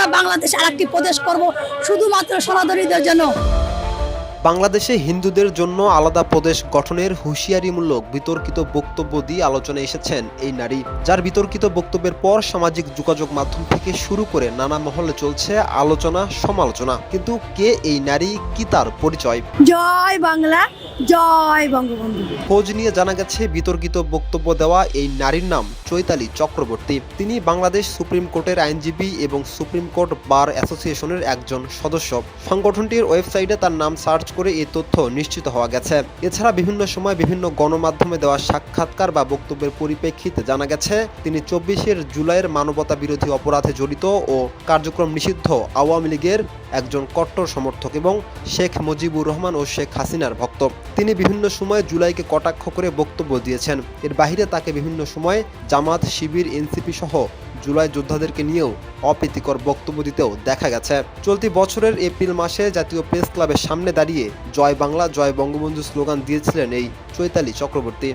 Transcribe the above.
আমরা বাংলাদেশ আরেকটি প্রদেশ করব শুধুমাত্র সনাতনীদের জন্য। বাংলাদেশে হিন্দুদের জন্য আলাদা প্রদেশ গঠনের হুঁশিয়ারিমূলক বিতর্কিত বক্তব্য দিয়ে আলোচনায় এসেছেন এই নারী, যার বিতর্কিত বক্তব্যের পর সামাজিক যোগাযোগ মাধ্যম থেকে শুরু করে নানা মহলে চলছে আলোচনা সমালোচনা। কিন্তু কে এই নারী, কি তার পরিচয়? জয় বাংলা, জয় বঙ্গবন্ধু। খোঁজ নিয়ে জানা গেছে বিতর্কিত বক্তব্য দেওয়া এই নারীর নাম চৈতালি চক্রবর্তী। তিনি বাংলাদেশ সুপ্রিম কোর্টের আইনজীবী এবং সুপ্রিম কোর্ট বার অ্যাসোসিয়েশনের একজন সদস্য। সংগঠনটির ওয়েবসাইটে তার নাম সার্চ করে এই তথ্য নিশ্চিত হওয়া গেছে। এছাড়া বিভিন্ন সময় বিভিন্ন গণমাধ্যমে দেওয়া সাক্ষাৎকার বা বক্তব্যের পরিপ্রেক্ষিতে জানা গেছে তিনি ২৪ জুলাইয়ের মানবতা বিরোধী অপরাধে জড়িত ও কার্যক্রম নিষিদ্ধ আওয়ামী লীগের একজন কট্টর সমর্থক এবং শেখ মুজিবুর রহমান ও শেখ হাসিনার ভক্ত। তিনি বিভিন্ন সময় জুলাইকে কটাক্ষ করে বক্তব্য দিয়েছেন। এর বাইরে তাকে বিভিন্ন সময় জামাত, শিবির, এনসিপি সহ জুলাই যোদ্ধাদেরকে নিয়েও অপ্রীতিকর বক্তব্য দিতেও দেখা গেছে। চলতি বছরের এপ্রিল মাসে জাতীয় প্রেস ক্লাবের সামনে দাঁড়িয়ে জয় বাংলা, জয় বঙ্গবন্ধু স্লোগান দিয়েছিলেন এই চৈতালি চক্রবর্তী।